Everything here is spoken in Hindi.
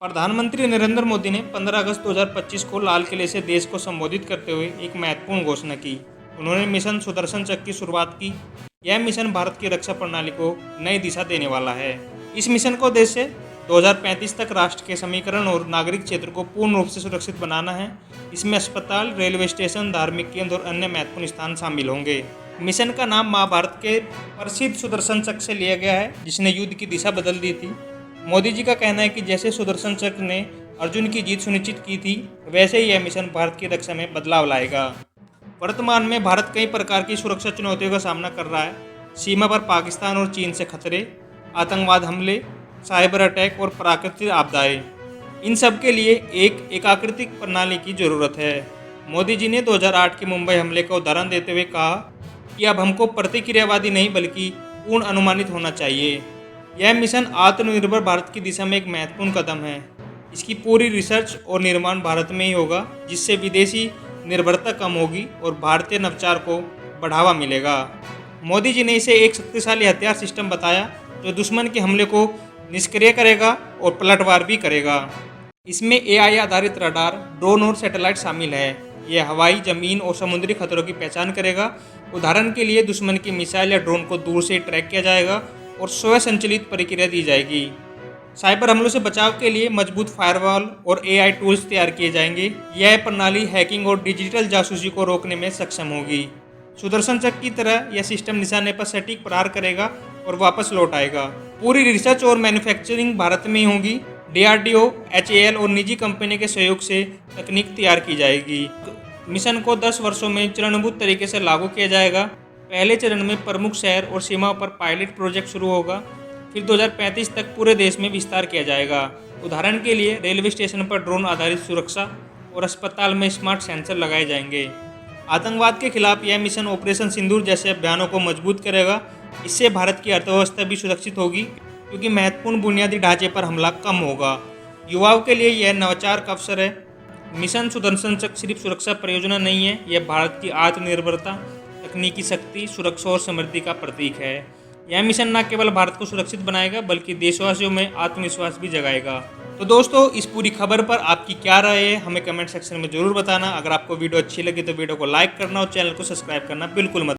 प्रधानमंत्री नरेंद्र मोदी ने 15 अगस्त 2025 को लाल किले से देश को संबोधित करते हुए एक महत्वपूर्ण घोषणा की। उन्होंने मिशन सुदर्शन चक्र की शुरुआत की। यह मिशन भारत की रक्षा प्रणाली को नई दिशा देने वाला है। इस मिशन का उद्देश्य 2035 तक राष्ट्र के समीकरण और नागरिक क्षेत्र को पूर्ण रूप से सुरक्षित बनाना है। इसमें अस्पताल, रेलवे स्टेशन, धार्मिक केंद्र और अन्य महत्वपूर्ण स्थान शामिल होंगे। मिशन का नाम महाभारत के प्रसिद्ध सुदर्शन चक्र से लिया गया है, जिसने युद्ध की दिशा बदल दी थी। मोदी जी का कहना है कि जैसे सुदर्शन चक्र ने अर्जुन की जीत सुनिश्चित की थी, वैसे ही यह मिशन भारत की रक्षा में बदलाव लाएगा। वर्तमान में भारत कई प्रकार की सुरक्षा चुनौतियों का सामना कर रहा है। सीमा पर पाकिस्तान और चीन से खतरे, आतंकवाद हमले, साइबर अटैक और प्राकृतिक आपदाएं। इन सब के लिए एक एकीकृत प्रणाली की जरूरत है। मोदी जी ने 2008 के मुंबई हमले का उदाहरण देते हुए कहा कि अब हमको प्रतिक्रियावादी नहीं बल्कि पूर्ण अनुमानित होना चाहिए। यह मिशन आत्मनिर्भर भारत की दिशा में एक महत्वपूर्ण कदम है। इसकी पूरी रिसर्च और निर्माण भारत में ही होगा, जिससे विदेशी निर्भरता कम होगी और भारतीय नवाचार को बढ़ावा मिलेगा। मोदी जी ने इसे एक शक्तिशाली हथियार सिस्टम बताया, जो दुश्मन के हमले को निष्क्रिय करेगा और पलटवार भी करेगा। इसमें AI आधारित रडार, ड्रोन और सैटेलाइट शामिल है। यह हवाई, जमीन और समुद्री खतरों की पहचान करेगा। उदाहरण के लिए दुश्मन की मिसाइल या ड्रोन को दूर से ट्रैक किया जाएगा और स्वयं संचालित प्रक्रिया दी जाएगी। साइबर हमलों से बचाव के लिए मजबूत फायरवॉल और AI टूल्स तैयार किए जाएंगे। यह प्रणाली हैकिंग और डिजिटल जासूसी को रोकने में सक्षम होगी। सुदर्शन चक्र की तरह यह सिस्टम निशाने पर सटीक प्रहार करेगा और वापस लौट आएगा। पूरी रिसर्च और मैन्युफैक्चरिंग भारत में ही होगी। DRDO, HAL और निजी कंपनी के सहयोग से तकनीक तैयार की जाएगी। मिशन को 10 वर्षों में चरणबद्ध तरीके से लागू किया जाएगा। पहले चरण में प्रमुख शहर और सीमाओं पर पायलट प्रोजेक्ट शुरू होगा। फिर 2035 तक पूरे देश में विस्तार किया जाएगा। उदाहरण के लिए रेलवे स्टेशन पर ड्रोन आधारित सुरक्षा और अस्पताल में स्मार्ट सेंसर लगाए जाएंगे। आतंकवाद के खिलाफ यह मिशन ऑपरेशन सिंदूर जैसे अभियानों को मजबूत करेगा। इससे भारत की अर्थव्यवस्था भी सुरक्षित होगी, क्योंकि महत्वपूर्ण बुनियादी ढांचे पर हमला कम होगा। युवाओं के लिए यह नवाचार का अवसर है। मिशन सुदर्शन चक्र सिर्फ सुरक्षा परियोजना नहीं है, यह भारत की आत्मनिर्भरता, तकनीकी शक्ति, सुरक्षा और समृद्धि का प्रतीक है। यह मिशन न केवल भारत को सुरक्षित बनाएगा, बल्कि देशवासियों में आत्मविश्वास भी जगाएगा। तो दोस्तों, इस पूरी खबर पर आपकी क्या राय है, हमें कमेंट सेक्शन में जरूर बताना। अगर आपको वीडियो अच्छी लगी तो वीडियो को लाइक करना और चैनल को सब्सक्राइब करना बिल्कुल मत